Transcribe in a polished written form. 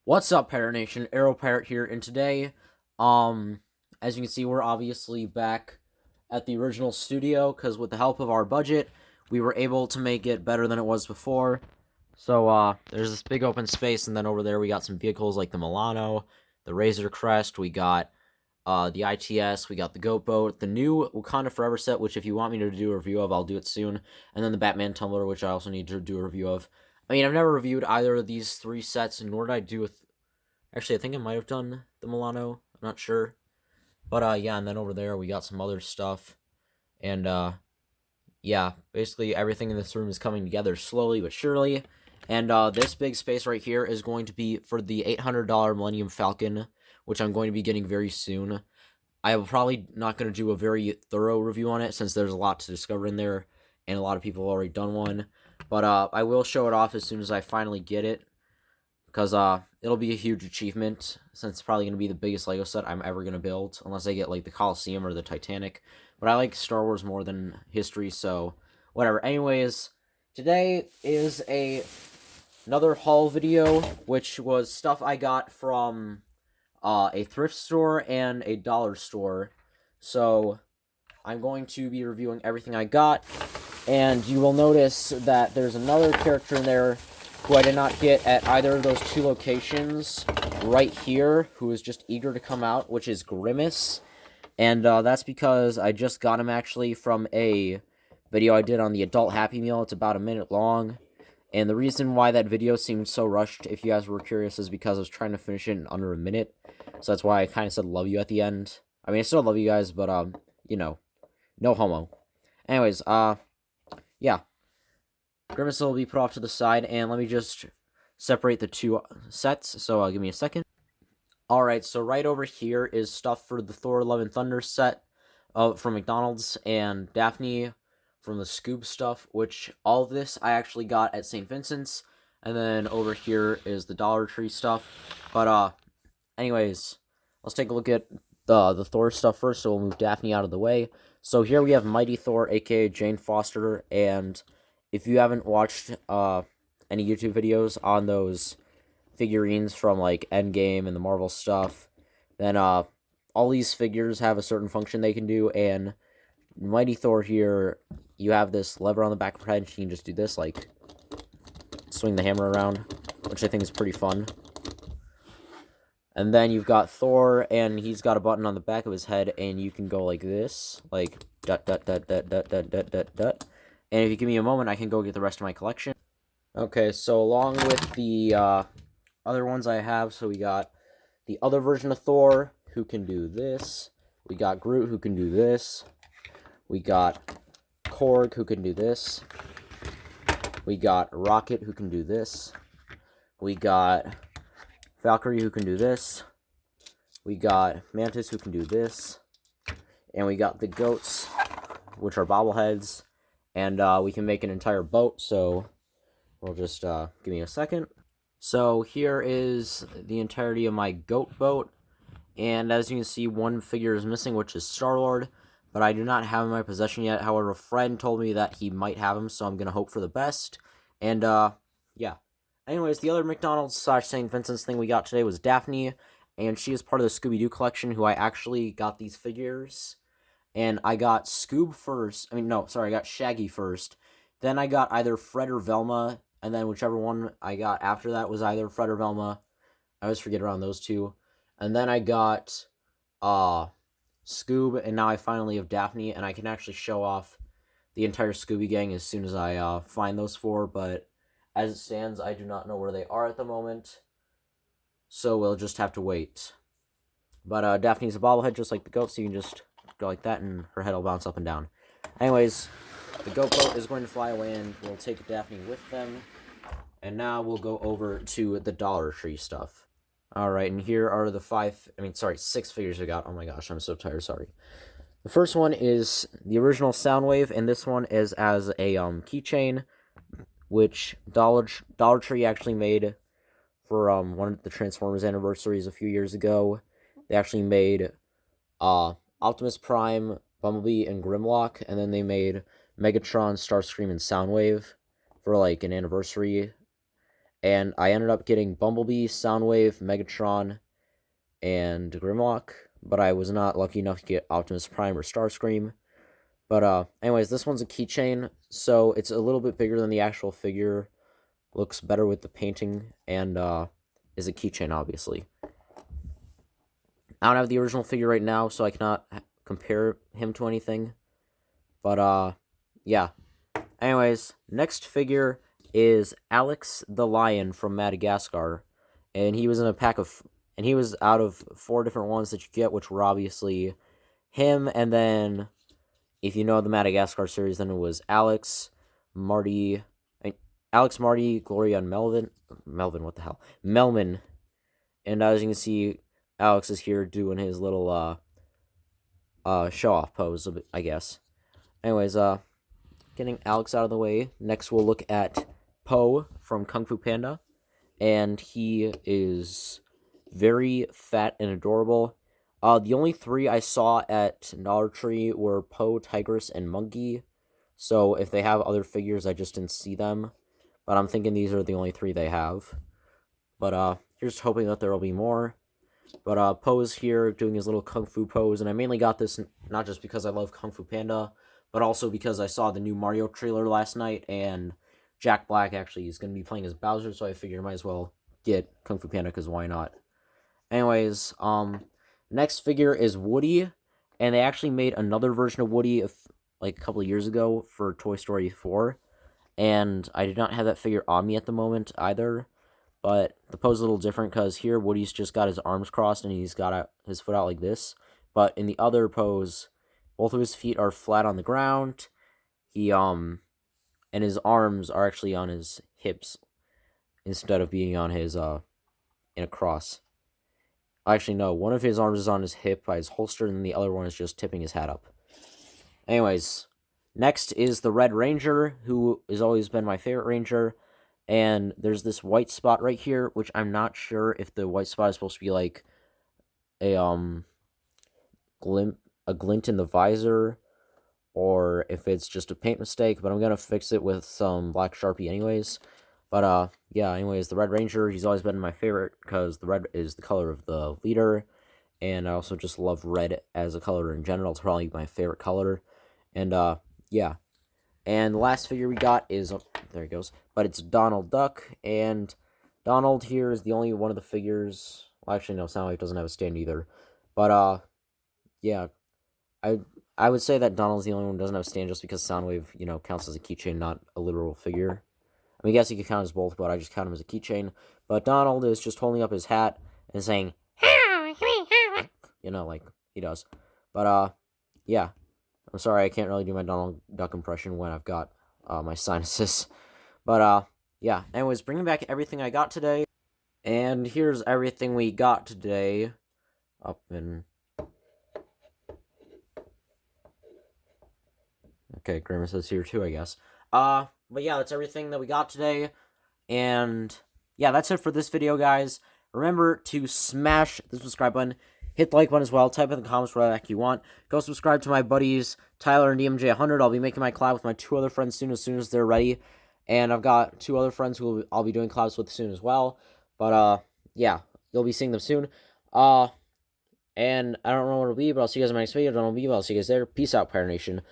What's up, Parrot Nation? Arrow Parrot here, and today, um, as you can see, we're obviously back at the original studio, because with the help of our budget, we were able to make it better than it was before. So, there's this big open space, and then over there we got some vehicles like the Milano, the Razor Crest, we got, the ITS, we got the Goat Boat, the new Wakanda Forever set, which if you want me to do a review of, I'll do it soon, and then the Batman Tumbler, which I also need to do a review of. I mean, I've never reviewed either of these three sets, nor did I do with. Actually, I think I might have done the Milano. I'm not sure. But, yeah, and then over there we got some other stuff. And, yeah, basically everything in this room is coming together slowly but surely. And, this big space right here is going to be for the $800 Millennium Falcon, which I'm going to be getting very soon. I am probably not going to do a very thorough review on it since there's a lot to discover in there, and a lot of people have already done one. But, I will show it off as soon as I finally get it, because it'll be a huge achievement since it's probably going to be the biggest Lego set I'm ever going to build, unless I get like the Coliseum or the Titanic. But I like Star Wars more than history, so whatever. Anyways, today is another haul video, which was stuff I got from a thrift store and a dollar store. So I'm going to be reviewing everything I got, and you will notice that there's another character in there who I did not get at either of those two locations right here, who is just eager to come out, which is Grimace. And that's because I just got him actually from a video I did on the Adult Happy Meal. It's about a minute long. And the reason why that video seemed so rushed, if you guys were curious, is because I was trying to finish it in under a minute. So that's why I kind of said love you at the end. I mean, I still love you guys, but, you know, no homo. Anyways, yeah. Grimace will be put off to the side, and let me just separate the two sets, so give me a second. Alright, so right over here is stuff for the Thor Love and Thunder set from McDonald's, and Daphne from the Scoob stuff, which all of this I actually got at St. Vincent's, and then over here is the Dollar Tree stuff. But, anyways, let's take a look at the Thor stuff first, so we'll move Daphne out of the way. So here we have Mighty Thor, aka Jane Foster, and if you haven't watched any YouTube videos on those figurines from like Endgame and the Marvel stuff, then all these figures have a certain function they can do, and Mighty Thor here, you have this lever on the back of her head, and she can just do this, like swing the hammer around, which I think is pretty fun. And then you've got Thor, and he's got a button on the back of his head, and you can go like this, like dot dot dot dot dot dot dot dot dot. And if you give me a moment, I can go get the rest of my collection. Okay, so along with the other ones I have, so we got the other version of Thor, who can do this. We got Groot, who can do this. We got Korg, who can do this. We got Rocket, who can do this. We got Valkyrie, who can do this. We got Mantis, who can do this. And we got the goats, which are bobbleheads. And we can make an entire boat, so we'll just give me a second. So here is the entirety of my goat boat. And as you can see, one figure is missing, which is Star-Lord. But I do not have him in my possession yet. However, a friend told me that he might have him, so I'm going to hope for the best. And, yeah. Anyways, the other McDonald's / St. Vincent's thing we got today was Daphne. And she is part of the Scooby-Doo collection, who I actually got these figures. And I got Scoob first. I got Shaggy first. Then I got either Fred or Velma. And then whichever one I got after that was either Fred or Velma. I always forget around those two. And then I got Scoob, and now I finally have Daphne, and I can actually show off the entire Scooby gang as soon as I find those four, but as it stands, I do not know where they are at the moment, so we'll just have to wait. But Daphne's a bobblehead just like the goat, so you can just go like that, and her head will bounce up and down. Anyways, the goat boat is going to fly away, and we'll take Daphne with them, and now we'll go over to the Dollar Tree stuff. Alright, and here are the 6 figures we got. Oh my gosh, I'm so tired, sorry. The first one is the original Soundwave, and this one is as a keychain, which Dollar Tree actually made for one of the Transformers anniversaries a few years ago. They actually made Optimus Prime, Bumblebee, and Grimlock, and then they made Megatron, Starscream, and Soundwave for like an anniversary. And I ended up getting Bumblebee, Soundwave, Megatron, and Grimlock, but I was not lucky enough to get Optimus Prime or Starscream. But anyways, this one's a keychain, so it's a little bit bigger than the actual figure. Looks better with the painting, and is a keychain, obviously. I don't have the original figure right now, so I cannot compare him to anything. But yeah. Anyways, next figure is Alex the Lion from Madagascar, and he was in a pack of, and he was out of 4 different ones that you get, which were obviously him, and then if you know the Madagascar series, then it was Alex, Marty, Gloria, and Melvin, what the hell? Melman. And as you can see, Alex is here doing his little show-off pose, I guess. Anyways, getting Alex out of the way, next we'll look at Po from Kung Fu Panda. And he is very fat and adorable. The only 3 I saw at Dollar Tree were Po, Tigress, and Monkey. So if they have other figures, I just didn't see them. But I'm thinking these are the only 3 they have. But here's hoping that there will be more. But Po is here doing his little Kung Fu pose. And I mainly got this not just because I love Kung Fu Panda, but also because I saw the new Mario trailer last night. And Jack Black actually is going to be playing as Bowser. So I figured I might as well get Kung Fu Panda because why not? Anyways, next figure is Woody, and they actually made another version of Woody like a couple of years ago for Toy Story 4, and I did not have that figure on me at the moment either, but the pose is a little different because here Woody's just got his arms crossed and he's got his foot out like this, but in the other pose, both of his feet are flat on the ground, and his arms are actually on his hips instead of being on his, in a cross. Actually, no. One of his arms is on his hip by his holster, and the other one is just tipping his hat up. Anyways, next is the Red Ranger, who has always been my favorite Ranger. And there's this white spot right here, which I'm not sure if the white spot is supposed to be like a glint in the visor, or if it's just a paint mistake. But I'm gonna fix it with some black Sharpie, anyways. But yeah, anyways, the Red Ranger, he's always been my favorite because the red is the color of the leader, and I also just love red as a color in general. It's probably my favorite color, and yeah. And the last figure we got is, oh, there he goes, but it's Donald Duck, and Donald here is the only one of the figures, well, actually, no, Soundwave doesn't have a stand either, but yeah, I would say that Donald's the only one who doesn't have a stand just because Soundwave, counts as a keychain, not a literal figure. I mean, I guess you could count as both, but I just count him as a keychain. But Donald is just holding up his hat and saying, like he does. But yeah. I'm sorry, I can't really do my Donald Duck impression when I've got my sinuses. But yeah. Anyways, bringing back everything I got today. And here's everything we got today. Okay, Grimace is here too, I guess. But yeah, that's everything that we got today. And yeah, that's it for this video, guys. Remember to smash the subscribe button. Hit the like button as well. Type in the comments what the heck you want. Go subscribe to my buddies, Tyler and DMJ100. I'll be making my collab with my 2 other friends soon as they're ready. And I've got 2 other friends who I'll be doing collabs with soon as well. But yeah, you'll be seeing them soon. And I don't know what it'll be, but I'll see you guys in my next video. Don't know what it'll be, but I'll see you guys there. Peace out, Pirate Nation.